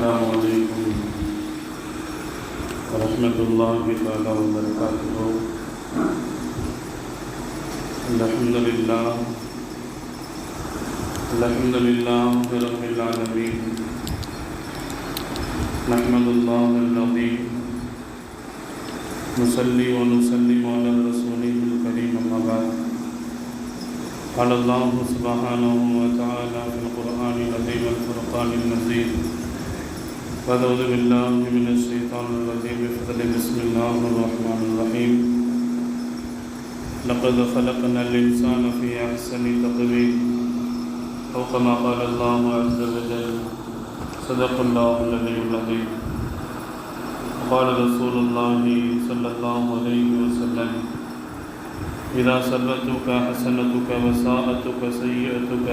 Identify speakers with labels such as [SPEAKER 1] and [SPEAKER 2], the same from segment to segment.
[SPEAKER 1] السلام عليكم ورحمة الله تعالى وبركاته. الحمد لله رب العالمين. نحمد الله العظيم نصلي ونسلم على رسوله الكريم أما بعد. قال الله سبحانه وتعالى في القرآن العظيم والفرقان المجيد: أعوذ بالله من الشيطان الرجيم. بسم الله الرحمن الرحيم. لقد خلقنا الإنسان في أحسن تقويم أو كما قال الله عز وجل. صدق الله العلي العظيم. قال رسول الله صلى الله عليه وسلم: إذا سرتك حسنتك وساءتك سيئتك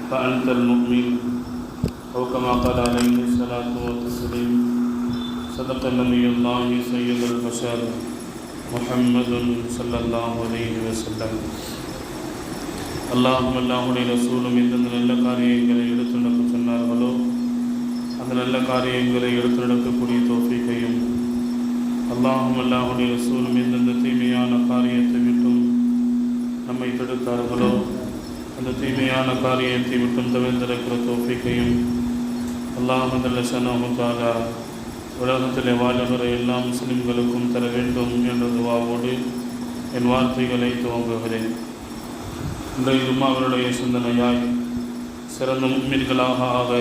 [SPEAKER 1] فأنت المؤمن أو كما قال عليه الصلاة والتسليم. صدق النبي الله سيد البشر محمد صلى الله عليه وسلم. اللهم அல்லாஹுடைய ரசூலும் எந்தெந்த நல்ல காரியங்களை எடுத்து நடக்க சொன்னார்களோ அந்த நல்ல காரியங்களை எடுத்து நடக்கக்கூடிய தௌஃபீக்கையும், அல்லாஹும் அல்லாஹுடைய ரசூலும் எந்தெந்த தீமையான காரியத்தை விட்டும் நம்மை தடுத்தார்களோ அந்த தீமையான காரியத்தை விட்டும் தவிர்த்திருக்கிற தௌஃபீக்கையும் அல்லாஹ் ஜல்லஷானஹு தஆலா உலகத்திலே வாழுகிற எல்லா முஸ்லிம்களுக்கும் தர வேண்டும் என்ற துஆவோடு என் வார்த்தைகளை துவங்குகிறேன். இன்றைய ஜும்மாவினுடைய சிந்தனையாய் சிறந்த முஃமின்களாக ஆக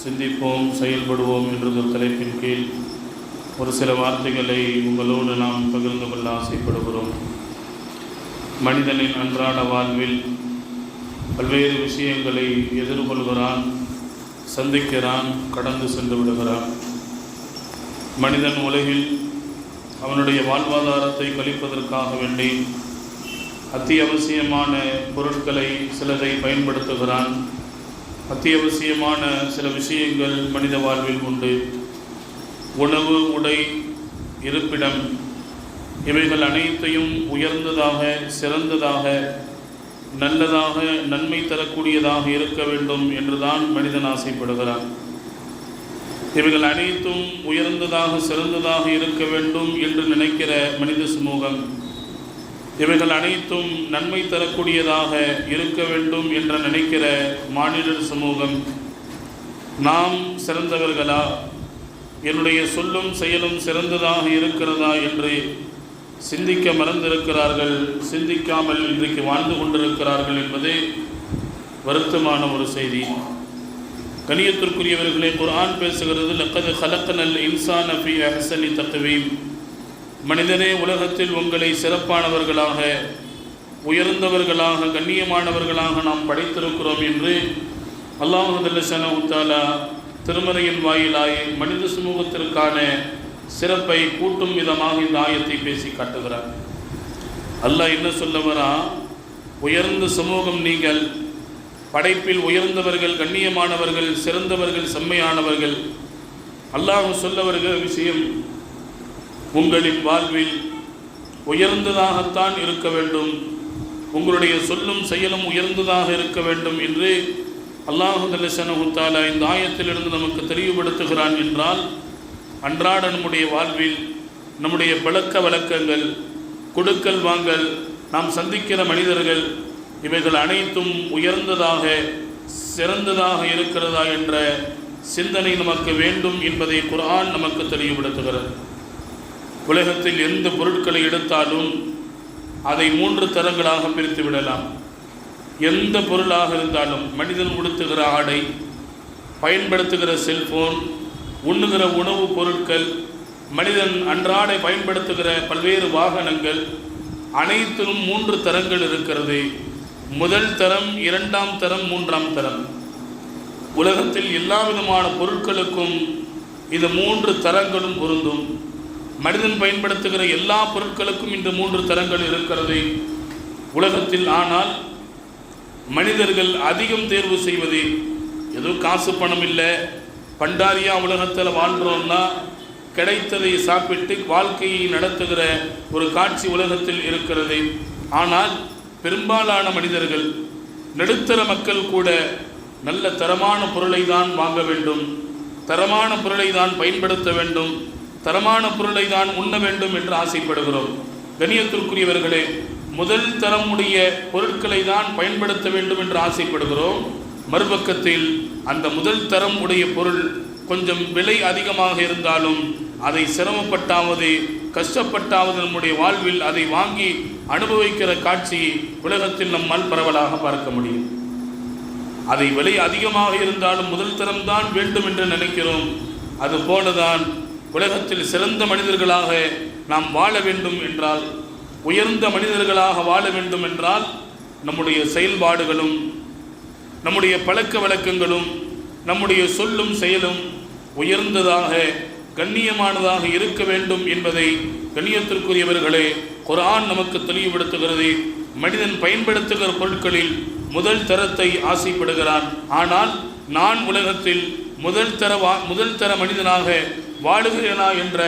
[SPEAKER 1] சிந்திப்போம், செயல்படுவோம் என்ற தலைப்பின் கீழ் ஒரு சில வார்த்தைகளை உங்களோடு நாம் பகிர்ந்து கொள்ள ஆசைப்படுகிறோம். மனிதனின் அன்றாட வாழ்வில் பல்வேறு விஷயங்களை எதிர்கொள்கிறான், சந்திக்கிறான், கடந்து சென்று விடுகிறான். மனிதன் உலகில் அவனுடைய வாழ்வாதாரத்தை கழிப்பதற்காக வேண்டி அத்தியாவசியமான பொருட்களை சிலதை பயன்படுத்துகிறான். அத்தியாவசியமான சில விஷயங்கள் மனித வாழ்வில் உண்டு. உணவு, உடை, இருப்பிடம், இவைகள் அனைத்தையும் உயர்ந்ததாக, சிறந்ததாக, நல்லதாக, நன்மை தரக்கூடியதாக இருக்க வேண்டும் என்றுதான் மனிதன் ஆசைப்படுகிறான். இவைகள் அனைத்தும் உயர்ந்ததாக, சிறந்ததாக இருக்க வேண்டும் என்று நினைக்கிற மனித சமூகம், இவைகள் அனைத்தும் நன்மை தரக்கூடியதாக இருக்க வேண்டும் என்று நினைக்கிற மானிடர் சமூகம், நாம் சிறந்தவர்களா, என்னுடைய சொல்லும் செயலும் சிறந்ததாக இருக்கிறதா என்று சிந்திக்க மறந்திருக்கிறார்கள். சிந்திக்காமல் இன்றைக்கு வாழ்ந்து கொண்டிருக்கிறார்கள் என்பதே வருத்தமான ஒரு செய்தி. கணியத்திற்குரியவர்களே, குர்ஆன் பேசுகிறது: லக்கத் ஹலக்னல் இன்சான ஃபீ அஹ்ஸனி தக்வீம். மனிதனே, உலகத்தில் உங்களை சிறப்பானவர்களாக, உயர்ந்தவர்களாக, கண்ணியமானவர்களாக நாம் படைத்திருக்கிறோம் என்று அல்லாஹ் ஜல்லஷானஹு தஆலா திருமறையின் வாயிலாய் மனித சமூகத்திற்கான சிறப்பை கூட்டும் விதமாக இந்த ஆயத்தை பேசி காட்டுகிறார். அல்லாஹ் என்ன சொல்ல வரா? உயர்ந்த சமூகம் நீங்கள், படைப்பில் உயர்ந்தவர்கள், கண்ணியமானவர்கள், சிறந்தவர்கள், செம்மையானவர்கள். அல்லாஹ் சொல்ல வருகிற விஷயம், உங்களின் வாழ்வில் உயர்ந்ததாகத்தான் இருக்க வேண்டும், உங்களுடைய சொல்லும் செயலும் உயர்ந்ததாக இருக்க வேண்டும் என்று அல்லாஹ் ஜல்லஷானஹு தஆலா இந்த ஆயத்திலிருந்து நமக்கு தெளிவுபடுத்துகிறான். என்றால் அன்றாட நம்முடைய வாழ்வில் நம்முடைய பழக்க வழக்கங்கள், கொடுக்கல் வாங்கல், நாம் சந்திக்கிற மனிதர்கள், இவைகள் அனைத்தும் உயர்ந்ததாக, சிறந்ததாக இருக்கிறதா என்ற சிந்தனை நமக்கு வேண்டும் என்பதை குர்ஆன் நமக்கு தெளிவுபடுத்துகிறது. உலகத்தில் எந்த பொருட்களை எடுத்தாலும் அதை 3 தரங்களாக பிரித்து விடலாம். எந்த பொருளாக இருந்தாலும், மனிதன் உடுத்துகிற ஆடை, பயன்படுத்துகிற செல்போன், உண்ணுகிற உணவுப் பொருட்கள், மனிதன் அன்றாட பயன்படுத்துகிற பல்வேறு வாகனங்கள், அனைத்திலும் 3 தரங்கள் இருக்கிறது. முதல் தரம், 2ஆம் தரம், 3ஆம் தரம். உலகத்தில் எல்லா விதமான பொருட்களுக்கும் இந்த 3 தரங்களும் பொருந்தும். மனிதன் பயன்படுத்துகிற எல்லா பொருட்களுக்கும் இந்த 3 தரங்கள் இருக்கிறது உலகத்தில். ஆனால் மனிதர்கள் அதிகம் தேர்வு செய்வது, ஏதோ காசு பணம் இல்லை, பண்டாரியா உலகத்தில் வாழ்கிறோம்னா கிடைத்ததை சாப்பிட்டு வாழ்க்கையை நடத்துகிற ஒரு காட்சி உலகத்தில் இருக்கிறது. ஆனால் பெரும்பாலான மனிதர்கள், நடுத்தர மக்கள் கூட நல்ல தரமான பொருளை தான் வாங்க வேண்டும், தரமான பொருளை தான் பயன்படுத்த வேண்டும், தரமான பொருளை தான் உண்ண வேண்டும் என்று ஆசைப்படுகிறோம். கண்ணியத்திற்குரியவர்களே, முதல் தரமுடைய பொருட்களை தான் பயன்படுத்த வேண்டும் என்று ஆசைப்படுகிறோம். மறுபக்கத்தில் அந்த முதல் தரம் உடைய பொருள் கொஞ்சம் விலை அதிகமாக இருந்தாலும் அதை சிரமப்பட்டாவது கஷ்டப்பட்டாவது நம்முடைய வாழ்வில் அதை வாங்கி அனுபவிக்கிற காட்சி உலகத்தில் நம்மால் பரவலாக பார்க்க முடியும். அதை விலை அதிகமாக இருந்தாலும் முதல் தரம்தான் வேண்டும் என்று நினைக்கிறோம். அதுபோலதான் உலகத்தில் சிறந்த மனிதர்களாக நாம் வாழ வேண்டும் என்றால், உயர்ந்த மனிதர்களாக வாழ வேண்டும் என்றால், நம்முடைய செயல்பாடுகளும் நம்முடைய பழக்க வழக்கங்களும் நம்முடைய சொல்லும் செயலும் உயர்ந்ததாக கண்ணியமானதாக இருக்க வேண்டும் என்பதை கண்ணியத்திற்குரியவர்களே குர்ஆன் நமக்கு தெளிவுபடுத்துகிறது. மனிதன் பயன்படுத்துகிற பொருட்களில் முதல் தரத்தை ஆசைப்படுகிறான். ஆனால் நான் உலகத்தில் முதல் தர மனிதனாக வாழுகிறேனா என்ற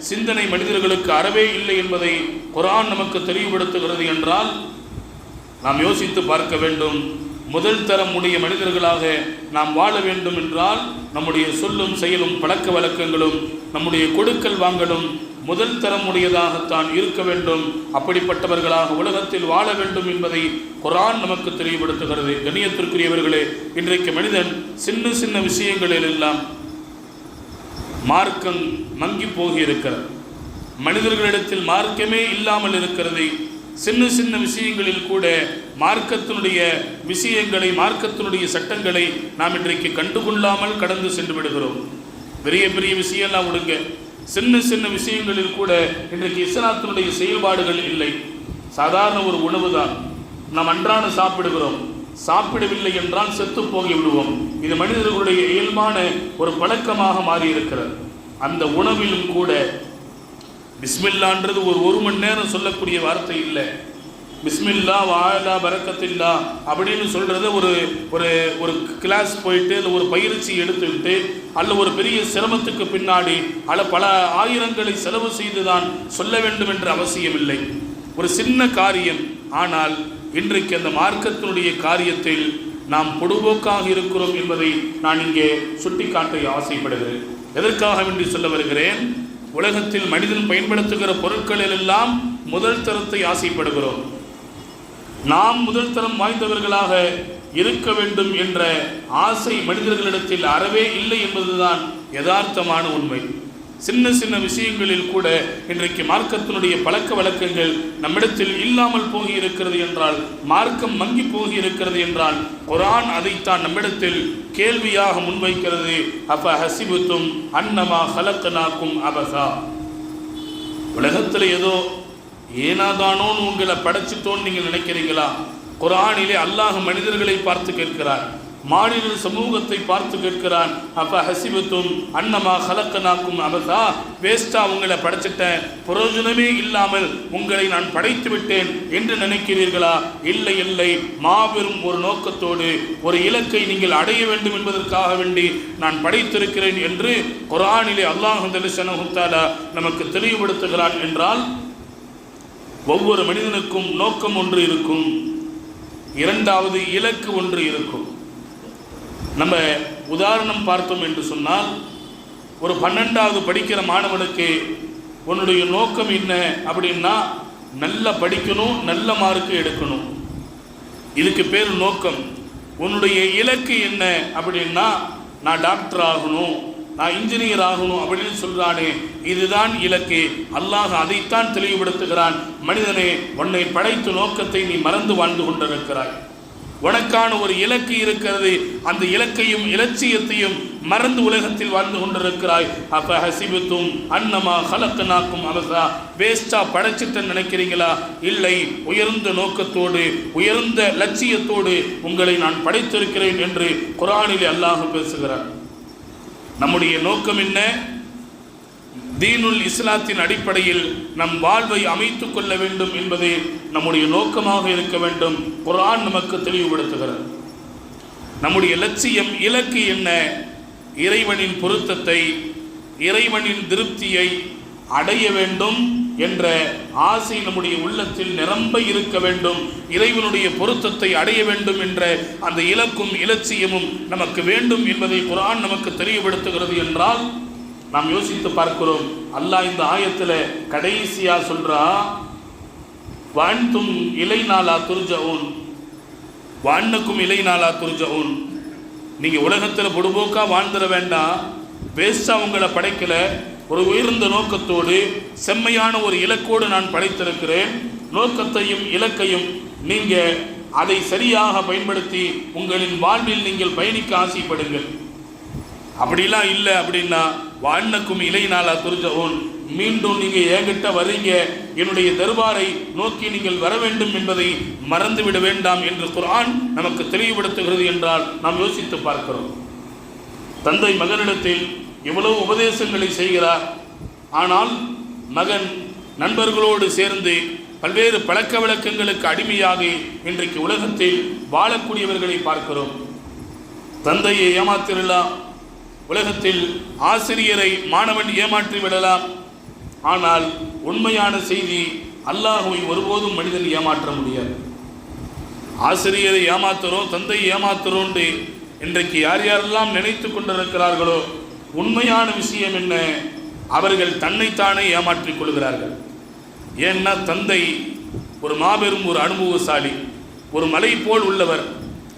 [SPEAKER 1] சிந்தனை மனிதர்களுக்கு அறவே இல்லை என்பதை குர்ஆன் நமக்கு தெளிவுபடுத்துகிறது. என்றால் நாம் யோசித்து பார்க்க வேண்டும். முதல் தரம் உடைய மனிதர்களாக நாம் வாழ வேண்டும் என்றால் நம்முடைய சொல்லும் செயலும் பழக்க வழக்கங்களும் நம்முடைய கொடுக்கல் வாங்கலும் முதல் தரம் உடையதாகத்தான் இருக்க வேண்டும். அப்படிப்பட்டவர்களாக உலகத்தில் வாழ வேண்டும் என்பதை குர்ஆன் நமக்கு தெளிவுபடுத்துகிறது. கண்ணியத்திற்குரியவர்களே, இன்றைக்கு மனிதன் சின்ன சின்ன விஷயங்களில் எல்லாம் மார்க்கம் மங்கி போகி இருக்கிறது. மனிதர்களிடத்தில் மார்க்கமே இல்லாமல் இருக்கிறது. சின்ன சின்ன விஷயங்களில் கூட மார்க்கத்தினுடைய விஷயங்களை, மார்க்கத்தினுடைய சட்டங்களை நாம் இன்றைக்கு கண்டுகொள்ளாமல் கடந்து சென்று விடுகிறோம். பெரிய பெரிய விஷயம்லாம் விடுங்க, சின்ன சின்ன விஷயங்களில் கூட இன்றைக்கு இஸ்லாத்தினுடைய செயல்பாடுகள் இல்லை. சாதாரண ஒரு உணவு தான் நாம் அன்றாட சாப்பிடுகிறோம். சாப்பிடவில்லை என்றால் செத்து போகி விடுவோம். இது மனிதர்களுடைய இயல்பான ஒரு பழக்கமாக மாறி இருக்கிறது. அந்த உணவிலும் கூட பிஸ்மில்லான்றது ஒரு மணி நேரம் சொல்லக்கூடிய வார்த்தை இல்லை. பிஸ்மில்லா வாலா பரக்கத்தில்லா அப்படின்னு சொல்கிறத ஒரு கிளாஸ் போயிட்டு இல்லை ஒரு பயிற்சி எடுத்துக்கிட்டு அல்ல ஒரு பெரிய சிரமத்துக்கு பின்னாடி பல ஆயிரங்களை செலவு செய்து தான் சொல்ல வேண்டும் என்ற அவசியம் இல்லை. ஒரு சின்ன காரியம். ஆனால் இன்றைக்கு அந்த மார்க்கத்தினுடைய காரியத்தில் நாம் பொடுபோக்காக இருக்கிறோம் என்பதை நான் இங்கே சுட்டிக்காட்ட ஆசைப்படுகிறேன். எதற்காக வேண்டி சொல்ல வருகிறேன்? உலகத்தில் மனிதன் பயன்படுத்துகிற பொருட்களில் எல்லாம் முதல் தரத்தை ஆசைப்படுகிறோம். நாம் முதல் தரம் வாய்ந்தவர்களாக இருக்க வேண்டும் என்ற ஆசை மனிதர்களிடத்தில் அறவே இல்லை என்பதுதான் யதார்த்தமான உண்மை. சின்ன சின்ன விஷயங்களில் கூட இன்றைக்கு மார்க்கத்தினுடைய பழக்க வழக்கங்கள் நம்மிடத்தில் இல்லாமல் போகி இருக்கிறது என்றால், மார்க்கம் மங்கி போகி இருக்கிறது என்றால், குர்ஆன் அதைத்தான் நம்மிடத்தில் கேள்வியாக முன்வைக்கிறது. அஃப ஹஸிபுத்தும் அன்னமா ஹலக்னாக்கும் அபஸா. உலகத்தில் ஏதோ ஏனாதானோன்னு உங்களை படைச்சிட்டோன்னு நீங்கள் நினைக்கிறீங்களா? குர்ஆனிலே அல்லாஹ் மனிதர்களை பார்த்து கேட்கிறார், மாநில சமூகத்தை பார்த்து கேட்கிறான். அப்ப ஹஸிபத்தும் அன்னமா ஹலக்னாக்கும் அபஸா, வேஸ்டா உங்களை படைச்சிட்டேன், பிரயோஜனமே இல்லாமல் உங்களை நான் படைத்து விட்டேன் என்று நினைக்கிறீர்களா? இல்லை இல்லை, மாபெரும் ஒரு நோக்கத்தோடு ஒரு இலக்கை நீங்கள் அடைய வேண்டும் என்பதற்காக வேண்டி நான் படைத்திருக்கிறேன் என்று குர்ஆனிலே அல்லாஹ் ஜல்லஷானஹு தஆலா நமக்கு தெளிவுபடுத்துகிறான். என்றால் ஒவ்வொரு மனிதனுக்கும் நோக்கம் ஒன்று இருக்கும், இரண்டாவது இலக்கு ஒன்று இருக்கும். நம்ம உதாரணம் பார்த்தோம் என்று சொன்னால், ஒரு 12வது படிக்கிற மாணவனுக்கு உன்னுடைய நோக்கம் என்ன அப்படின்னா, நல்லா படிக்கணும், நல்ல மார்க்கு எடுக்கணும். இதுக்கு பேர் நோக்கம். உன்னுடைய இலக்கு என்ன அப்படின்னா, நான் டாக்டர் ஆகணும், நான் இன்ஜினியர் ஆகணும் அப்படின்னு சொல்கிறானே, இதுதான் இலக்கு. அல்லாஹ் அதைத்தான் தெளிவுபடுத்துகிறான். மனிதனே, உன்னை படைத்த நோக்கத்தை நீ மறந்து வாழ்ந்து கொண்டிருக்கிறாய். உனக்கான ஒரு இலக்கு இருக்கிறது, அந்த இலக்கையும் இலட்சியத்தையும் மறந்து உலகத்தில் வாழ்ந்து கொண்டிருக்கிறாய். அப்ப ஹஸிபத்தும் அன்னமா ஹலக்னாக்கும் அபஸா, வேஸ்டா படைச்சிட்டன்னு நினைக்கிறீங்களா? இல்லை, உயர்ந்த நோக்கத்தோடு உயர்ந்த லட்சியத்தோடு உங்களை நான் படைத்திருக்கிறேன் என்று குர்ஆனிலே அல்லாஹ் பேசுகிறார். நம்முடைய நோக்கம் என்ன? தீனுல் இஸ்லாத்தின் அடிப்படையில் நம் வாழ்வை அமைத்துக் கொள்ள வேண்டும் என்பது நம்முடைய நோக்கமாக இருக்க வேண்டும். குர்ஆன் நமக்கு தெளிவுபடுத்துகிறது. நம்முடைய லட்சியம், இலக்கு என்ன? இறைவனின் பொருத்தத்தை, இறைவனின் திருப்தியை அடைய வேண்டும். என்ற ஆசை நம்முடைய உள்ளத்தில் நிரம்ப இருக்க வேண்டும். இறைவனுடைய பொருத்தத்தை அடைய வேண்டும் என்ற அந்த இலக்கும் இலட்சியமும் நமக்கு வேண்டும் என்பதை குர்ஆன் நமக்கு தெரியப்படுத்துகிறது என்றால் நாம் யோசித்து பார்க்கிறோம். அல்லாஹ் இந்த ஆயத்தில் கடைசியா சொல்றா, வஅன்தும் இலைனா லா துர்ஜஊன், வஅன்னக்கும் இலைனா லா துர்ஜஊன். நீங்க உலகத்தில் பொடுபோக்கா வாழ்ந்துட வேண்டாம். பேசா உங்களை படைக்கல, ஒரு உயர்ந்த நோக்கத்தோடு செம்மையான ஒரு இலக்கோடு நான் படைத்திருக்கிறேன். நோக்கத்தையும் இலக்கையும் நீங்க அதை சரியாக பயன்படுத்தி உங்களின் வாழ்வில் நீங்கள் பயணிக்க ஆசைப்படுங்கள். அப்படிலாம் இல்லை அப்படின்னா வஅன்னக்கும் இலைனா லா துர்ஜஊன், மீண்டும் நீங்க என்கிட்ட வரீங்க, என்னுடைய தர்பாரை நோக்கி நீங்கள் வர வேண்டும் என்பதை மறந்துவிட வேண்டாம் என்று குர்ஆன் நமக்கு தெளிவுபடுத்துகிறது என்றால் நாம் யோசித்து பார்க்கிறோம். தந்தை மகனிடத்தில் எவ்வளவு உபதேசங்களை செய்கிறார். ஆனால் மகன் நண்பர்களோடு சேர்ந்து பல்வேறு பழக்க வழக்கங்களுக்கு அடிமையாக இன்றைக்கு உலகத்தில் வாழக்கூடியவர்களை பார்க்கிறோம். தந்தையை ஏமாற்றிவிடலாம், உலகத்தில் ஆசிரியரை மாணவன் ஏமாற்றி விடலாம். ஆனால் உண்மையான செய்தி, அல்லாஹ்வை ஒருபோதும் மனிதன் ஏமாற்ற முடியாது. ஆசிரியரை ஏமாத்துறோம், தந்தையை ஏமாத்துறோம் இன்றைக்கு யார் யாரெல்லாம் நினைத்து கொண்டிருக்கிறார்களோ, உண்மையான விஷயம் என்ன, அவர்கள் தன்னைத்தானே ஏமாற்றிக் கொள்கிறார்கள். ஏன்னா தந்தை ஒரு மாபெரும் ஒரு அனுபவசாலி, ஒரு மலை போல் உள்ளவர்.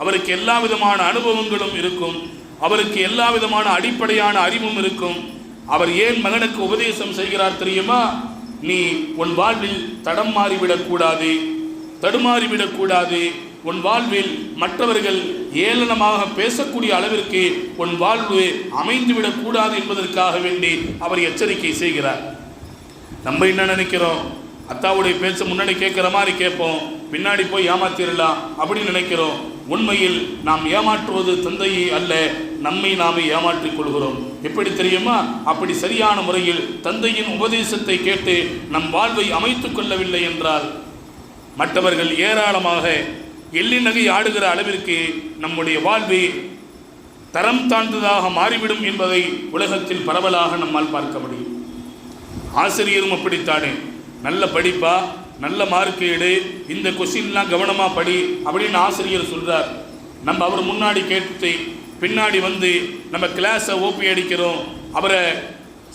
[SPEAKER 1] அவருக்கு எல்லா விதமான அனுபவங்களும் இருக்கும், அவருக்கு எல்லா விதமான அடிப்படையான அறிவும் இருக்கும். அவர் ஏன் மகனுக்கு உபதேசம் செய்கிறார் தெரியுமா? நீ உன் வாழ்வில் தடம் மாறிவிடக்கூடாது, தடுமாறிவிடக்கூடாது, உன் வாழ்வில் மற்றவர்கள் ஏளனமாக பேசக்கூடிய அளவிற்கு உன் வாழ்வு அமைந்துவிடக் கூடாது என்பதற்காக வேண்டி அவர் எச்சரிக்கை செய்கிறார். நம்ம என்ன நினைக்கிறோம், அத்தாவுடைய பேச்ச முன்னாடி கேட்குற மாதிரி கேட்போம், பின்னாடி போய் ஏமாத்திரலாம் அப்படின்னு நினைக்கிறோம். உண்மையில் நாம் ஏமாற்றுவது தந்தையை அல்ல, நம்மை நாமே ஏமாற்றிக் கொள்கிறோம். எப்படி தெரியுமா? அப்படி சரியான முறையில் தந்தையின் உபதேசத்தை கேட்டு நம் வாழ்வை அமைத்துக் கொள்ளவில்லை என்றால் மற்றவர்கள் ஏராளமாக எள்ளி நகை ஆடுகிற அளவிற்கு நம்முடைய வாழ்வை தரம் தாழ்ந்ததாக மாறிவிடும் என்பதை உலகத்தில் பரவலாக நம்மால் பார்க்க முடியும். ஆசிரியரும் அப்படித்தானே, நல்ல படிப்பா, நல்ல மார்க் எடு, இந்த கொஸ்டின்லாம் கவனமாக படி அப்படின்னு ஆசிரியர் சொல்கிறார். நம்ம அவர் முன்னாடி கேட்டு பின்னாடி வந்து நம்ம கிளாஸை ஓப்பி அடிக்கிறோம், அவரை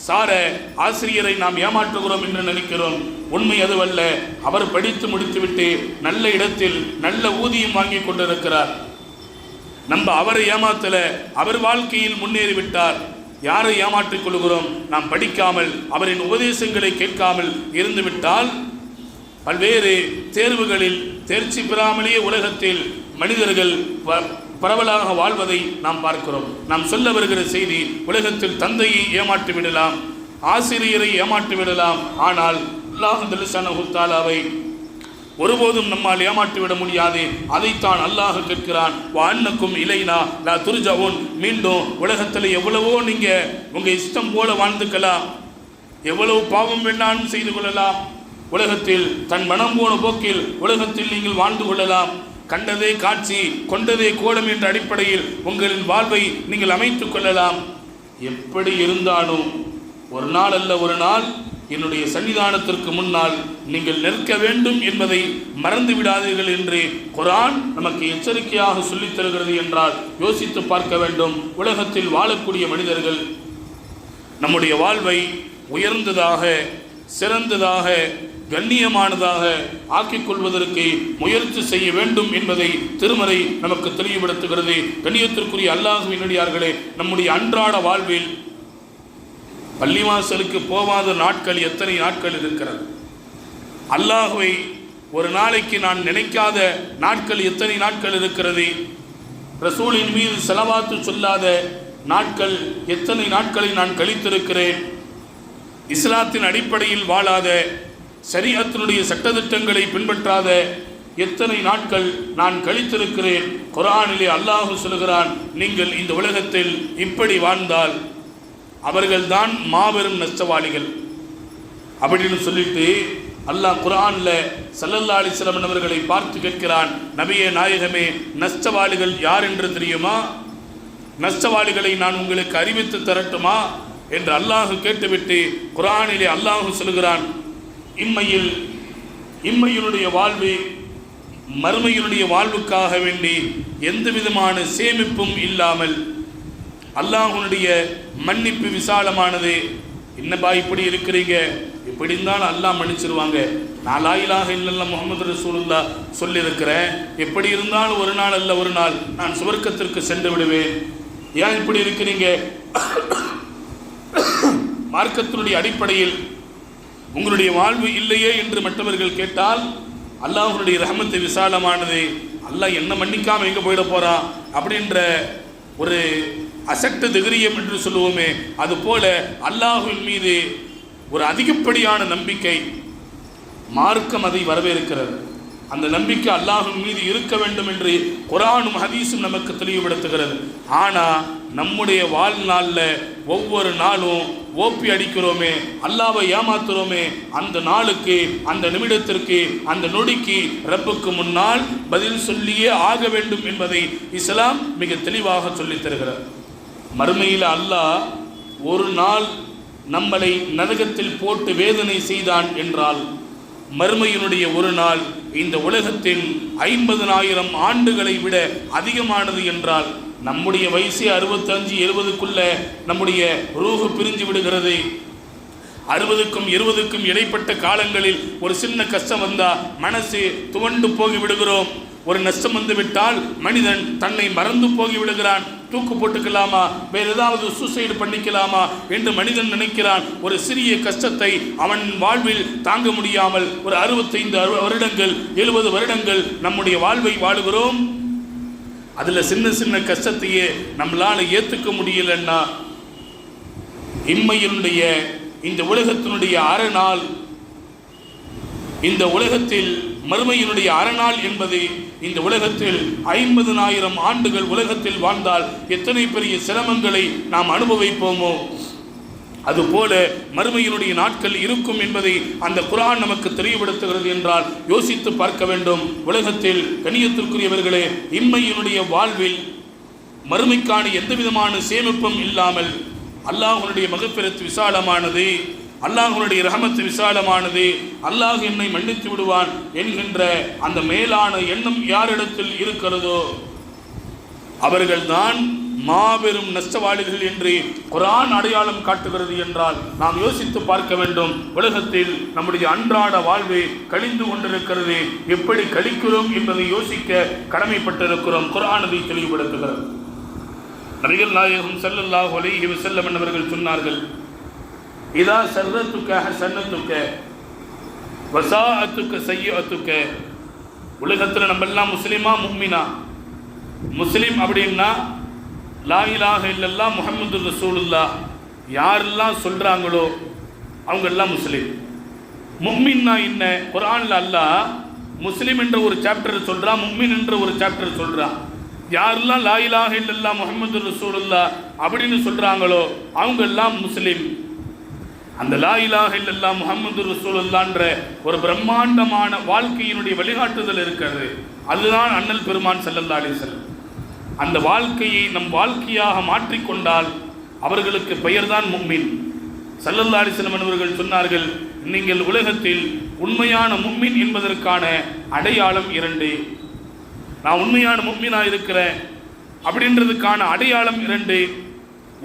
[SPEAKER 1] சாரை ஆசிரியரை நாம் ஏமாற்றுகிறோம் என்று நினைக்கிறோம். உண்மை அதுவல்ல. அவர் படித்து முடித்துவிட்டு நல்ல இடத்தில் நல்ல ஊதியம் வாங்கி கொண்டிருக்கிறார். நம்ம அவரை ஏமாத்தல, அவர் வாழ்க்கையில் முன்னேறிவிட்டார். யாரை ஏமாற்றிக் கொள்கிறோம்? நாம் படிக்காமல் அவரின் உபதேசங்களை கேட்காமல் இருந்துவிட்டால் பல்வேறு தேர்வுகளில் தேர்ச்சி பெறாமலேயே உலகத்தில் மனிதர்கள் பரவலாக வாழ்வதை நாம் பார்க்கிறோம். நாம் சொல்ல வருகிற செய்தி, உலகத்தில் தந்தையை ஏமாற்றி விடலாம், ஆசிரியரை ஏமாற்றி விடலாம். ஆனால் அல்லாஹ் ஜல்லஷானஹு தஆலாவை ஒருபோதும் நம்மால் ஏமாற்றிவிட முடியாது. அதைத்தான் அல்லாஹ் கேட்கிறான், வஅன்னக்கும் இலைனா லா துர்ஜஊன். மீண்டும் உலகத்தில் எவ்வளவோ நீங்க உங்க இஷ்டம் போல வாழ்ந்துக்கலாம், எவ்வளவு பாவம் வேண்டாலும் செய்து கொள்ளலாம், உலகத்தில் தன் மனம் போன போக்கில் உலகத்தில் நீங்கள் வாழ்ந்து கொள்ளலாம். கண்டதே காட்சி, கொண்டதே கோலம் என்ற அடிப்படையில் உங்களின் வாழ்வை நீங்கள் அமைத்துக் கொள்ளலாம். எப்படி இருந்தாலும் ஒரு நாள் அல்ல ஒரு நாள் என்னுடைய சன்னிதானத்திற்கு முன்னால் நீங்கள் நிற்க வேண்டும் என்பதை மறந்து விடாதீர்கள் என்று குர்ஆன் நமக்கு எச்சரிக்கையாக சொல்லித் தருகிறது என்றால் யோசித்து பார்க்க வேண்டும். உலகத்தில் வாழக்கூடிய மனிதர்கள் நம்முடைய வாழ்வை உயர்ந்ததாக, சிறந்ததாக, கண்ணியமானதாக ஆக்கிக் கொள்வதற்கு முயற்சி செய்ய வேண்டும் என்பதை திருமறை நமக்கு தெளிவுபடுத்துகிறது. கண்ணியத்திற்குரிய அல்லாஹ்வின் அடியார்களே, நம்முடைய அன்றாட வாழ்வில் பள்ளிவாசலுக்கு போகாத நாட்கள் எத்தனை நாட்கள் இருக்கிறது? அல்லாஹ்வை ஒரு நாளைக்கு நான் நினைக்காத நாட்கள் எத்தனை நாட்கள் இருக்கிறது? ரசூலின் மீது ஸலவாத்து சொல்லாத நாட்கள் எத்தனை நாட்களை நான் கழித்திருக்கிறேன்? இஸ்லாத்தின் அடிப்படையில் வாழாத, ஷரீஅத்தினுடைய சட்டதிட்டங்களை பின்பற்றாத எத்தனை நாட்கள் நான் கழித்திருக்கிறேன். குர்ஆனிலே அல்லாஹ் சொல்கிறான், நீங்கள் இந்த உலகத்தில் இப்படி வாழ்ந்தால் அவர்கள்தான் மாபெரும் நஷ்டவாளிகள் அப்படின்னு சொல்லிட்டு அல்லாஹ் குர்ஆன்ல ஸல்லல்லாஹு அலைஹி வஸல்லம் அவர்களை பார்த்து கேட்கிறான், நபியே நாயகமே, நஷ்டவாளிகள் யார் என்று தெரியுமா? நஷ்டவாளிகளை நான் உங்களுக்கு அறிவித்து தரட்டுமா என்று அல்லாஹ் கேட்டுவிட்டு குர்ஆனிலே அல்லாஹ் சொல்கிறான், இம்மையினுடைய வாழ்வு மறுமையினுடைய வாழ்வுக்காக வேண்டி எந்த விதமான சேமிப்பும் இல்லாமல் அல்லாஹ்வுடைய மன்னிப்பு விசாலமானது. என்னப்பா இப்படி இருக்கிறீங்க, இப்படி இருந்தாலும் அல்லாஹ் மன்னிச்சிருவாங்க, நான் லா இலாஹ இல்லல்லாஹ் முஹம்மது ரசூலுல்லாஹ் சொல்லியிருக்கிறேன், எப்படி இருந்தாலும் ஒரு நாள் அல்ல ஒரு நாள் நான் சுவர்க்கத்திற்கு சென்று விடுவேன், ஏன் இப்படி இருக்கிறீங்க? மார்க்கத்தினுடைய அடிப்படையில் உங்களுடைய வாழ்வு இல்லையே என்று மற்றவர்கள் கேட்டால் அல்லாஹ்வுடைய ரஹமத்து விசாலமானது, அல்லாஹ் என்ன மன்னிக்காமல் எங்கே போயிட போகிறான் அப்படின்ற ஒரு அசக்த திகிரியம் என்று சொல்லுவோமே, அதுபோல அல்லாஹ்வின் மீது ஒரு அதிகப்படியான நம்பிக்கை, மார்க்கம் அதை வரவேற்கிறது. அந்த நம்பிக்கை அல்லாஹ்வின் மீது இருக்க வேண்டும் என்று குர்ஆனும் ஹதீஸும் நமக்கு தெளிவுபடுத்துகிறது. ஆனால் நம்முடைய வாழ்நாளில் ஒவ்வொரு நாளும் ஓப்பி அடிக்கிறோமே, அல்லாஹ்வை ஏமாத்துறோமே, அந்த நாளுக்கு, அந்த நிமிடத்திற்கு, அந்த நொடிக்கு ரப்புக்கு முன்னால் பதில் சொல்லியே ஆக வேண்டும் என்பதை இஸ்லாம் மிக தெளிவாக சொல்லித் தருகிறது. மறுமையில் அல்லாஹ் ஒரு நாள் நம்மளை நரகத்தில் போட்டு வேதனை செய்தான் என்றால், மறுமையினுடைய ஒரு நாள் இந்த உலகத்தின் 50,000 ஆண்டுகளை விட அதிகமானது என்றால், நம்முடைய வயசே 65-70க்குள்ள நம்முடைய ரூஹு பிரிஞ்சு விடுகிறது. 60க்கும் 20க்கும் இடைப்பட்ட காலங்களில் ஒரு சின்ன கஷ்டம் வந்தால் மனசு துவண்டு போகி விடுகிறோம். ஒரு நஷ்டம் வந்து விட்டால் மனிதன் தன்னை மறந்து போகி விடுகிறான். தூக்கு போட்டுக்கலாமா, வேறு ஏதாவது சூசைடு பண்ணிக்கலாமா என்று மனிதன் நினைக்கிறான். ஒரு சிறிய கஷ்டத்தை அவன் வாழ்வில் தாங்க முடியாமல் ஒரு 65 வருடங்கள் 70 வருடங்கள் நம்முடைய வாழ்வை வாழுகிறோம். அதில் சின்ன சின்ன கஷ்டத்தையே நம்மளால் ஏற்றுக்க முடியலன்னா, இம்மையினுடைய இந்த உலகத்தினுடைய அறநாள், இந்த உலகத்தில் மறுமையினுடைய அறநாள் என்பது, இந்த உலகத்தில் 50,000 ஆண்டுகள் உலகத்தில் வாழ்ந்தால் எத்தனை பெரிய சிரமங்களை நாம் அனுபவிப்போமோ, அதுபோல மறுமையினுடைய நாட்கள் இருக்கும் என்பதை அந்த குர்ஆன் நமக்கு தெளிவுபடுத்துகிறது என்றால் யோசித்து பார்க்க வேண்டும். உலகத்தில் கண்ணியத்திற்குரியவர்களே, இம்மையினுடைய வாழ்வில் மறுமைக்கான எந்த விதமான சேமிப்பும் இல்லாமல் அல்லாஹ்வுடைய மக்ஃபிரத் விசாலமானது, அல்லாஹ்வுடைய ரஹமத் விசாலமானது, அல்லாஹ் என்னை மன்னித்து விடுவான் என்கின்ற அந்த மேலான எண்ணம் யாரிடத்தில் இருக்கிறதோ அவர்கள்தான் மாபெரும் நஷ்டவாளிகள் என்று குர்ஆன் அடையாளம் காட்டுகிறது என்றால் நாம் யோசித்து பார்க்க வேண்டும். உலகத்தில் நம்முடைய அன்றாட வாழ்வு கழிந்து கொண்டிருக்கிறது, எப்படி கழிக்கிறோம் என்பதை யோசிக்க கடமைப்பட்டிருக்கிறோம். குர்ஆன் அதை தெளிவுபடுத்துகிறது. நபிகள் நாயகம் ஸல்லல்லாஹு அலைஹி வஸல்லம் அவர்கள் சொன்னார்கள், இதா சர்ரத்துக ஹஸனத்துக வஸாஅத்துக சய்யிஅத்துக. உலகத்தில் நம்ம எல்லாம் முஸ்லிமா முஃமினா? முஸ்லிம் அப்படின்னா லா இலாஹ இல்லல்லாஹ் முஹம்மது ரசூலுல்லாஹ் யாரெல்லாம் சொல்கிறாங்களோ அவங்கெல்லாம் முஸ்லீம். முஃமின்னா என்ன? குர்ஆனில் அல்லாஹ் முஸ்லீம் என்ற ஒரு சாப்டர் சொல்கிறான், முஃமின் என்ற ஒரு சாப்டர் சொல்கிறான். யாரெல்லாம் லா இலாஹ இல்லல்லாஹ் முஹம்மது ரசூலுல்லாஹ் அப்படின்னு சொல்கிறாங்களோ அவங்கெல்லாம் முஸ்லீம். அந்த லா இலாஹ இல்லல்லாஹ் முஹம்மது ரசூலுல்லாஹ்ன்ற ஒரு பிரம்மாண்டமான வாழ்க்கையினுடைய வழிகாட்டுதல் இருக்கிறது. அதுதான் அண்ணல் பெருமான் ஸல்லல்லாஹு அலைஹி வஸல்லம். அந்த வாழ்க்கையை நம் வாழ்க்கையாக மாற்றிக்கொண்டால் அவர்களுக்கு பெயர்தான் முஃமின். ஸல்லல்லாஹு அலைஹி வஸல்லம் அவர்கள் சொன்னார்கள், நீங்கள் உலகத்தில் உண்மையான முஃமின் என்பதற்கான அடையாளம் 2. நான் உண்மையான முஃமினாக இருக்கிறேன் அப்படின்றதுக்கான அடையாளம் 2.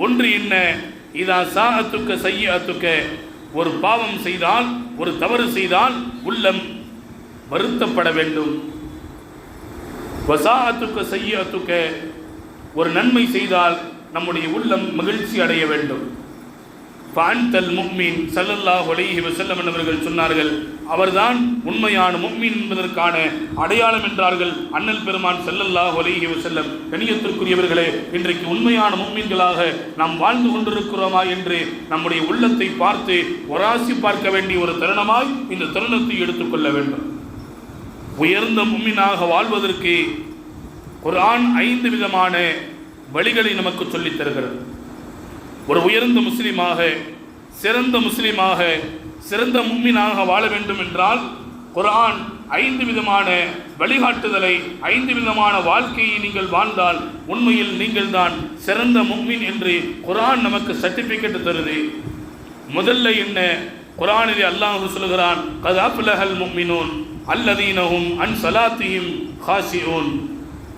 [SPEAKER 1] ஒன்று என்ன? இதா சாஅத்துக்க சய்யிஅத்துக்க. ஒரு பாவம் செய்தால், ஒரு தவறு செய்தால் உள்ளம் வருத்தப்பட வேண்டும். வஸாஅத்துக்க சய்யிஅத்துக்க. ஒரு நன்மை செய்தால் நம்முடைய உள்ளம் மகிழ்ச்சி அடைய வேண்டும். ஃபஅன்தல் முஃமின். ஸல்லல்லாஹு அலைஹி வஸல்லம் அவர்கள் சொன்னார்கள், அவர்தான் உண்மையான முஃமின் என்பதற்கான அடையாளம் என்றார்கள் அண்ணல் பெருமான் ஸல்லல்லாஹு அலைஹி வஸல்லம். கண்ணியத்திற்குரியவர்களே, இன்றைக்கு உண்மையான முஃமின்களாக நாம் வாழ்ந்து கொண்டிருக்கிறோமா என்று நம்முடைய உள்ளத்தை பார்த்து ஒராசி பார்க்க வேண்டிய ஒரு தருணமாய் இந்த தருணத்தை எடுத்துக்கொள்ள வேண்டும். உயர்ந்த முஃமினாக வாழ்வதற்கு குர்ஆன் 5 விதமான வழிகளை நமக்கு சொல்லித் தருகிறது. ஒரு உயர்ந்த முஸ்லீமாக, சிறந்த முஸ்லீமாக, சிறந்த முஃமினாக வாழ வேண்டும் என்றால் குர்ஆன் 5 விதமான வழிகாட்டுதலை, 5 விதமான வாழ்க்கையை நீங்கள் வாழ்ந்தால் உண்மையில் நீங்கள் தான் சிறந்த முஃமின் என்று குர்ஆன் நமக்கு சர்டிஃபிகேட் தருது. முதல்ல என்ன? குர்ஆனிலே அல்லாஹ் சொல்கிறான், கத் அஃப்லஹல் முஃமினூன் அல்லதீனஹும் அன் ஸலாத்திஹிம் காஷிஊன்.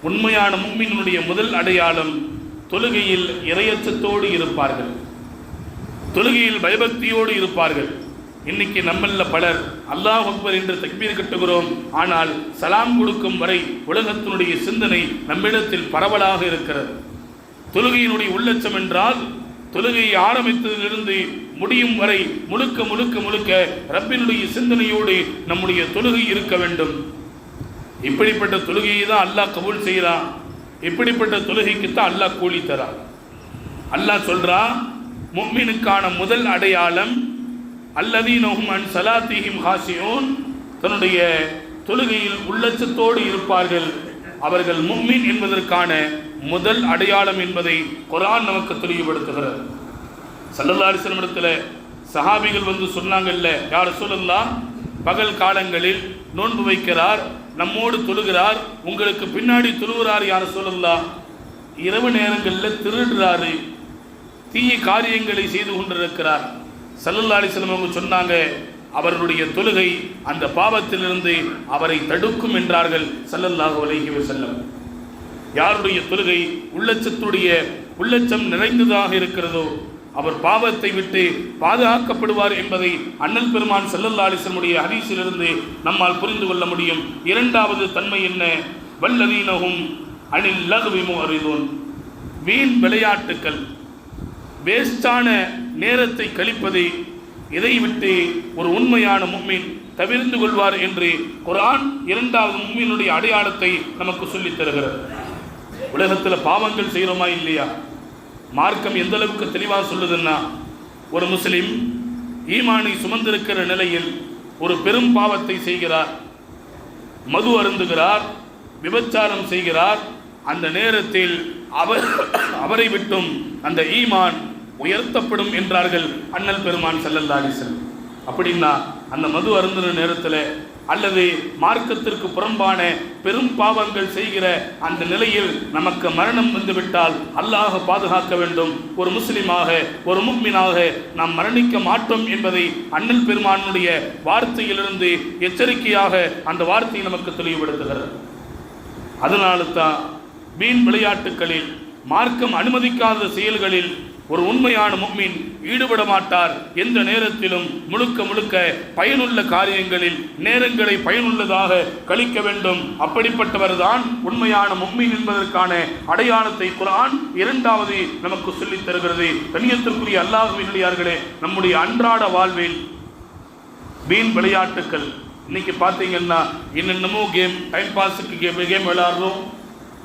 [SPEAKER 1] உண்மையான முஃமினுடைய முதல் அடையாளம் தொழுகையில் இறையச்சத்தோடு இருப்பார்கள், தொழுகையில் பயபக்தியோடு இருப்பார்கள். இன்னைக்கு நம்மள பலர் அல்லாஹ் அக்பர் என்று தக்பீர் கட்டுகிறோம், ஆனால் சலாம் கொடுக்கும் வரை உலகத்தினுடைய சிந்தனை நம்மிடத்தில் பரவலாக இருக்கிறது. தொழுகையினுடைய உள்ளட்சம் என்றால் தொழுகையை ஆரம்பித்ததிலிருந்து முடியும் வரை முழுக்க முழுக்க முழுக்க ரப்பினுடைய சிந்தனையோடு நம்முடைய தொழுகை இருக்க வேண்டும். இப்படிப்பட்ட தொழுகையை தான் அல்லாஹ் கபூல் செய்கிறான். இப்படிப்பட்ட தொழுகைக்குத்தான் அல்லாஹ் கூலி தரான். அல்லாஹ் சொல்றான், முஃமினுக்கான முதல் அடையாளம் அல்லதீனஹும் அன் ஸலாத்திஹிம் காஷிஊன், தன்னுடைய தொழுகையில் உள்ளச்சத்தோடு இருப்பார்கள். அவர்கள் முஃமின் என்பதற்கான முதல் அடையாளம் என்பதை குர்ஆன் நமக்கு தெளிவுபடுத்துகிறது. ஸல்லல்லாஹு அலைஹி வஸல்லம் இடத்துல சஹாபிகள் வந்து சொன்னாங்கல்ல, யா ரசூலல்லாஹ், பகல் காலங்களில் நோன்பு வைக்கிறார், நம்மோடு தொழுகிறார், உங்களுக்கு பின்னாடி தொழுகிறார் யா ரசூலல்லாஹ், இரவு நேரங்களில் திருடுறாரு, தீய காரியங்களை செய்து கொண்டிருக்கிறார். ஸல்லல்லாஹு அலைஹி வஸல்லம் அவங்க சொன்னாங்க, அவருடைய தொழுகை அந்த பாவத்திலிருந்து அவரை தடுக்கும் என்றார்கள் ஸல்லல்லாஹு அலைஹி வஸல்லம். யாருடைய தொழுகை உள்ளச்சம் நிறைந்ததாக இருக்கிறதோ அவர் பாவத்தை விட்டு பாதுகாக்கப்படுவார் என்பதை அண்ணல் பெருமான் ஸல்லல்லாஹு அலைஹி வஸல்லம் ஹதீஸிலிருந்து நம்மால் புரிந்து கொள்ள முடியும். இரண்டாவது தன்மை என்ன? வல்லதீனஹும் அனில் லஹ்வி முஅரிதுன். வீண் விளையாட்டுக்கள், வேஸ்டான நேரத்தை கழிப்பதை, இதை விட்டு ஒரு உண்மையான முஃமின் தவிர்த்து கொள்வார் என்று குர்ஆன் இரண்டாவது முஃமினுடைய அடையாளத்தை நமக்கு சொல்லித் தருகிறது. உலகத்தில் பாவங்கள் செய்கிறோமா இல்லையா? மார்க்கம் எந்த அளவுக்கு தெளிவாக சொல்லுதுன்னா, ஒரு முஸ்லிம் ஈமானை சுமந்திருக்கிற நிலையில் ஒரு பெரும் பாவத்தை செய்கிறார், மது அருந்துகிறார், விபச்சாரம் செய்கிறார், அந்த நேரத்தில் அவரை விட்டும் அந்த ஈமான் உயர்த்தப்படும் என்றார்கள் அண்ணல் பெருமான் ஸல்லல்லாஹு அலைஹி வஸல்லம். அப்படின்னா அந்த மது அருந்தின நேரத்தில் அல்லது மார்க்கத்திற்கு புறம்பான பெரும் பாவங்கள் செய்கிற அந்த நிலையில் நமக்கு மரணம் வந்துவிட்டால் அல்லாஹ் பாதுகாக்க வேண்டும். ஒரு முஸ்லிமாக, ஒரு முஃமினாக நாம் மரணிக்க மாட்டோம் என்பதை அண்ணல் பெருமானுடைய வார்த்தையிலிருந்து எச்சரிக்கையாக அந்த வார்த்தை நமக்கு தெளிவுபடுத்துகிறது. அதனால தான் வீண் விளையாட்டுகளில், மார்க்கம் அனுமதிக்காத செயல்களில் ஒரு உண்மையான முஃமின் ஈடுபட மாட்டார். எந்த நேரத்திலும் முழுக்க முழுக்க பயனுள்ள காரியங்களில் நேரங்களை பயனுள்ளதாக கழிக்க வேண்டும். அப்படிப்பட்டவர் தான் உண்மையான முஃமின் என்பதற்கான அடையாளத்தை குர்ஆன் இரண்டாவது நமக்கு சொல்லித் தருகிறது. கண்ணியத்திற்குரிய அல்லாஹ்வின் நல்லடியார்களே, நம்முடைய அன்றாட வாழ்வில் வீண் விளையாட்டுக்கள், இன்னைக்கு பார்த்தீங்கன்னா என்னென்னமோ கேம், டைம் பாஸுக்கு கேம் விளையாடுறோம்.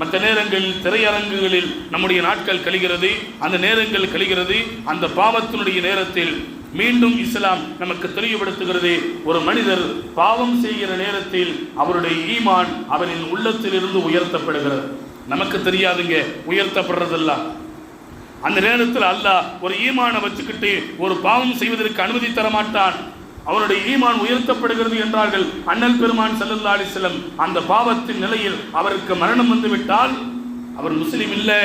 [SPEAKER 1] மற்ற நேரங்களில் திரையரங்குகளில் நம்முடைய நாட்கள் கழிகிறது, அந்த நேரங்கள் கழிகிறது. அந்த பாவத்தினுடைய நேரத்தில் மீண்டும் இஸ்லாம் நமக்கு தெளிவுபடுத்துகிறது, ஒரு மனிதர் பாவம் செய்கிற நேரத்தில் அவருடைய ஈமான் அவரின் உள்ளத்திலிருந்து உயர்த்தப்படுகிறது. நமக்கு தெரியாதுங்க உயர்த்தப்படுறதெல்லாம். அந்த நேரத்தில் அல்லாஹ் ஒரு ஈமானை வச்சுக்கிட்டு ஒரு பாவம் செய்வதற்கு அனுமதி தரமாட்டான். அவருடைய ஈமான் உயர்த்தப்படுகிறது என்றார்கள் அண்ணல் பெருமான் ஸல்லல்லாஹு அலைஹி வஸல்லம். அந்த பாவத்தின் நிலையில் அவருக்கு மரணம் வந்துவிட்டால் அவர் முஸ்லிம் இல்லை,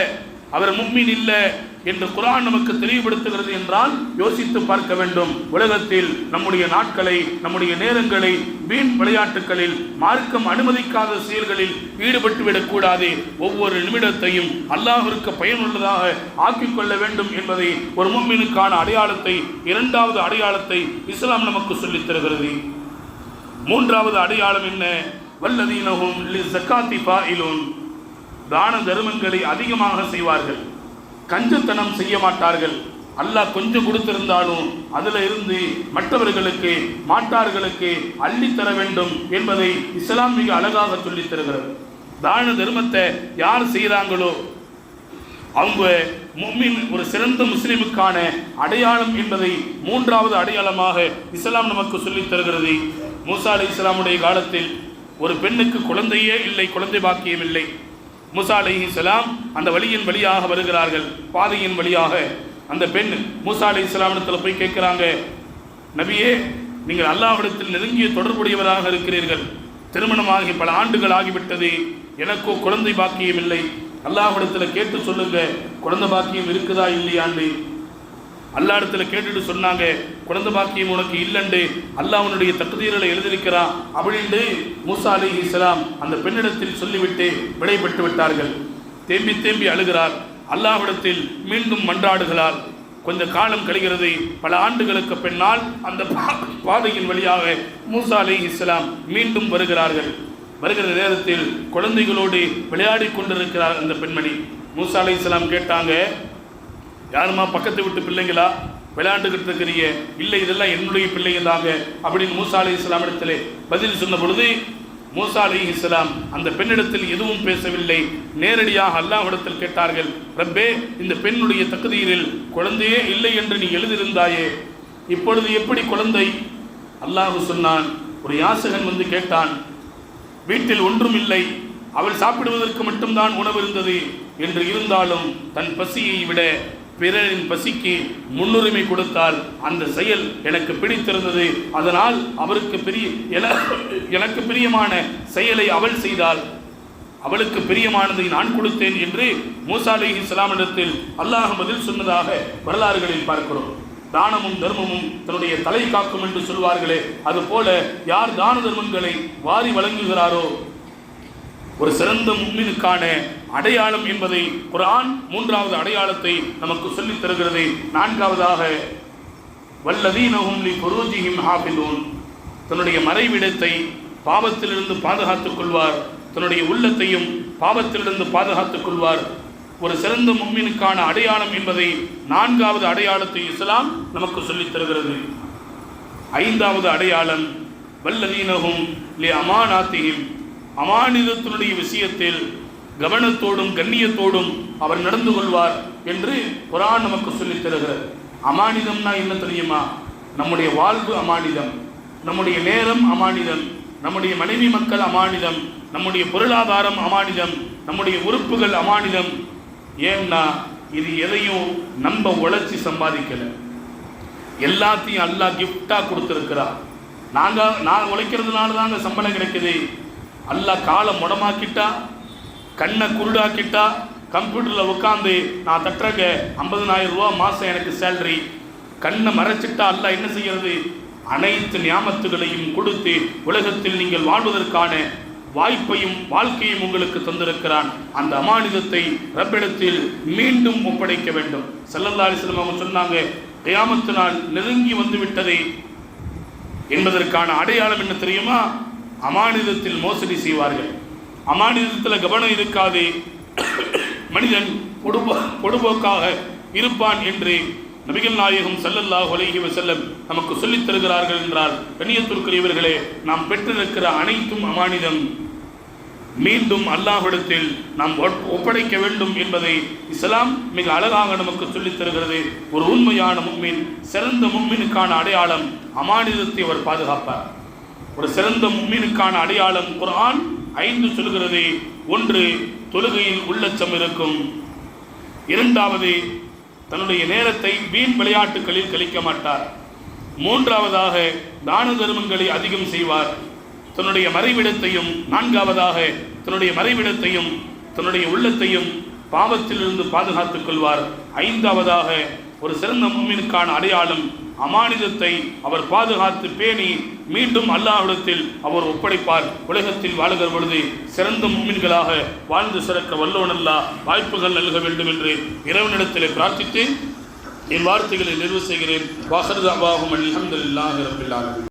[SPEAKER 1] அவர் முஃமின் இல்லை என்று குர்ஆன் நமக்கு தெளிவுபடுத்துகிறது என்றால் யோசித்து பார்க்க வேண்டும். உலகத்தில் நம்முடைய நாட்களை, நம்முடைய நேரங்களை வீண் விளையாட்டுகளில், மார்க்கம் அனுமதிக்காத செயல்களில் ஈடுபட்டு விடக்கூடாது. ஒவ்வொரு நிமிடத்தையும் அல்லாஹ்விற்கு பயனுள்ளதாக ஆக்கிக் கொள்ள வேண்டும் என்பதை ஒரு முஃமினுக்கான அடையாளத்தை, இரண்டாவது அடையாளத்தை இஸ்லாம் நமக்கு சொல்லித் தருகிறது. மூன்றாவது அடையாளம் என்ன? வல்லதீனஹும் லிஸகாத்தி ஃபாயிலூன். தான தர்மங்களை அதிகமாக செய்வார்கள், கஞ்சத்தனம் செய்ய மாட்டார்கள். அல்லாஹ் கொஞ்சம் கொடுத்திருந்தாலும் அதில் இருந்து மற்றவர்களுக்கு, மாட்டார்களுக்கு அள்ளித்தர வேண்டும் என்பதை இஸ்லாம் மிக அழகாக சொல்லித் தருகிறது. தான தர்மத்தை யார் செய்கிறாங்களோ அவங்க முஃமின், ஒரு சிறந்த முஸ்லிமுக்கான அடையாளம் என்பதை மூன்றாவது அடையாளமாக இஸ்லாம் நமக்கு சொல்லித் தருகிறது. மூசா அலைஹிஸ்ஸலாமுடைய காலத்தில் ஒரு பெண்ணுக்கு குழந்தையே இல்லை, குழந்தை பாக்கியம் இல்லை. மூசா அலைஹிஸ்ஸலாம் அந்த வழியின் வழியாக வருகிறார்கள். பாதையின் வழியாக அந்த பெண் மூசா அலைஹிஸ்ஸலாமிடத்தில் போய் கேட்குறாங்க, நபியே, நீங்கள் அல்லாஹ்விடத்தில் நெருங்கிய தொடர்புடையவராக இருக்கிறீர்கள், திருமணமாகி பல ஆண்டுகள் ஆகிவிட்டது, எனக்கோ குழந்தை பாக்கியம் இல்லை, அல்லாஹ்விடத்தில் கேட்டு சொல்லுங்க, குழந்தை பாக்கியம் இருக்குதா இல்லையாண்டு. அல்லா இடத்துல கேட்டுட்டு சொன்னாங்க, குழந்தை பாக்கியம் உனக்கு இல்லைண்டு அல்லாஹ் அவனுடைய தக்தீரில் எழுதியிருக்கிறான் அப்படின்ட்டு மூசா அலைஹிஸ்ஸலாம் அந்த பெண்ணிடத்தில் சொல்லிவிட்டு விடைபெற்று விட்டார்கள். தேம்பி தேம்பி அழுகிறார். அல்லாஹ்விடத்தில் மீண்டும் மன்றாடுகிறார். கொஞ்ச காலம் கழிகிறது. பல ஆண்டுகளுக்கு பின்னால் அந்த பாதையின் வழியாக மூசா அலைஹிஸ்ஸலாம் மீண்டும் வருகிறார்கள். வருகிற நேரத்தில் குழந்தைகளோடு விளையாடி கொண்டிருக்கிறார் அந்த பெண்மணி. மூசா அலைஹிஸ்ஸலாம் கேட்டாங்க, யாருமா பக்கத்து விட்டு பிள்ளைங்களா விளையாண்டுகிட்டு இருக்கிறீங்க? இல்லை, இதெல்லாம் என்னுடைய பிள்ளைங்க தாங்க அப்படின்னு மூசா அலைஹிஸ்ஸலாம் இடத்திலே பதில் சொன்ன பொழுது மூசா அலைஹிஸ்ஸலாம் அந்த பெண்ணிடத்தில் எதுவும் பேசவில்லை. நேரடியாக அல்லாஹ்விடத்தில் கேட்டார்கள், ரப்பே, இந்த பெண்ணுடைய தக்தீரில் குழந்தையே இல்லை என்று நீ எழுதியிருந்தாயே, இப்பொழுது எப்படி குழந்தை? அல்லாஹ் சொன்னான், ஒரு யாசகன் வந்து கேட்டான், வீட்டில் ஒன்றும் இல்லை, அவள் சாப்பிடுவதற்கு மட்டும்தான் உணவு இருந்தது என்று இருந்தாலும் தன் பசியை விட பிறரின் பசிக்கு முன்னுரிமை கொடுத்தால் அந்த செயல் எனக்கு பிடித்திருந்தது. அதனால் எனக்கு பிரியமான செயலை அவள் செய்தால் அவளுக்கு பிரியமானதை நான் கொடுத்தேன் என்று மூசா அலைஹிஸ்ஸலாம் இடத்தில் அல்லாஹ் பதில் சொன்னதாக வரலாறுகளில் பார்க்கிறோம். தானமும் தர்மமும் தன்னுடைய தலை காக்கும் என்று சொல்வார்களே, அதுபோல யார் தான தர்மங்களை வாரி வழங்குகிறாரோ ஒரு சிறந்த முஃமினுக்கான அடையாளம் என்பதை குர்ஆன் 3வது அடையாளத்தை நமக்கு சொல்லித் தருகிறது. 4வதாக வல்லதீனஹும் லிஃபுரூஜிஹிம் ஹாஃபிதூன், தன்னுடைய மறைவிடத்தை பாவத்திலிருந்து பாதுகாத்துக் கொள்வார், தன்னுடைய உள்ளத்தையும் பாவத்திலிருந்து பாதுகாத்துக் கொள்வார். ஒரு சிறந்த முஃமினுக்கான அடையாளம் என்பதை 4வது அடையாளத்தை இஸ்லாம் நமக்கு சொல்லித் தருகிறது. 5வது அடையாளம் வல்லதீனஹும் லி அமானாத்திஹிம், அமானிதத்தினுடைய விஷயத்தில் கவனத்தோடும் கண்ணியத்தோடும் அவர் நடந்து கொள்வார் என்று குர்ஆன் நமக்கு சொல்லித் தருகிறது. அமானிதம்னா என்ன தெரியுமா? நம்முடைய வாழ்வு அமானிதம், நம்முடைய நேரம் அமானிதம், நம்முடைய மனைவி மக்கள் அமானிதம், நம்முடைய பொருளாதாரம் அமானிதம், நம்முடைய உறுப்புகள் அமானிதம். ஏன்னா இது எதையும் நம்ம உழைச்சி சம்பாதிக்கல, எல்லாத்தையும் அல்லாஹ் கிஃப்டா கொடுத்துருக்கிறார். நான் உழைக்கிறதுனால தாங்க சம்பளம் கிடைக்குது. அல்லாஹ் காலை முடமாக்கிட்டா, கண்ணை குருடாக்கிட்டா, கம்ப்யூட்டரில் உட்காந்து நான் தட்டுறங்க 50,000 ரூபா மாதம் எனக்கு சேலரி, கண்ணை மறைச்சிட்டா அல்லாஹ் என்ன செய்கிறது? அனைத்து நியாமத்துகளையும் கொடுத்து உலகத்தில் நீங்கள் வாழ்வதற்கான வாய்ப்பையும் வாழ்க்கையும் உங்களுக்கு தந்திருக்கிறான். அந்த அமானிதத்தை ரப்பிடத்தில் மீண்டும் ஒப்படைக்க வேண்டும். ஸல்லல்லாஹு அலைஹி வஸல்லம் அவங்க சொன்னாங்க, கியாமத்து நாள் நெருங்கி வந்து விட்டது என்பதற்கான அடையாளம் என்ன தெரியுமா? அமானிதத்தில் மோசடி செய்வார்கள், அமானிதத்தில் கவனம் இருக்காது, மனிதன் பொடுபோக்காக இருப்பான் என்று நபிகள் நாயகம் ஸல்லல்லாஹு அலைஹி வஸல்லம் நமக்கு சொல்லித் தருகிறார்கள். என்றால் கண்ணியத்திற்குரியவர்களே, நாம் பெற்றிருக்கிற அனைத்தும் அமானிதம், மீண்டும் அல்லாஹ்விடத்தில் நாம் ஒப்படைக்க வேண்டும் என்பதை இஸ்லாம் மிக அழகாக நமக்கு சொல்லித் தருகிறது. ஒரு உண்மையான முஃமின், சிறந்த முஃமினுக்கான அடையாளம் அமானிதத்தை அவர் பாதுகாப்பார். ஒரு சிறந்த முஃமினுக்கான அடையாளம் குர்ஆன் 5 சொல்கிறது. 1, தொழுகையில் உள்ளச்சம் இருக்கும். 2வது, தன்னுடைய நேரத்தை வீண் விளையாட்டுகளில் கழிக்க மாட்டார். 3வதாக தான தர்மங்களை அதிகம் செய்வார். தன்னுடைய மறைவிடத்தையும் 4வதாக தன்னுடைய மறைவிடத்தையும் தன்னுடைய உள்ளத்தையும் பாவத்திலிருந்து பாதுகாத்துக் கொள்வார். 5வதாக ஒரு சிறந்த முஃமினுக்கான அடையாளம் அமானிதத்தை அவர் பாதுகாத்து பேணி மீண்டும் அல்லாஹ்விடத்தில் அவர் ஒப்படைப்பார். உலகத்தில் வாழுகிற பொழுது சிறந்த முஃமின்களாக வாழ்ந்து சிறக்க வல்லோன் அல்லாஹ் வாய்ப்புகள் நல்க வேண்டும் என்று இறைவனிடத்திலே பிரார்த்தித்து என் வார்த்தைகளை நிறைவு செய்கிறேன். வாஹிரு தஅவாஹும் அல்ஹம்துலில்லாஹி ரப்பில் ஆலமீன்.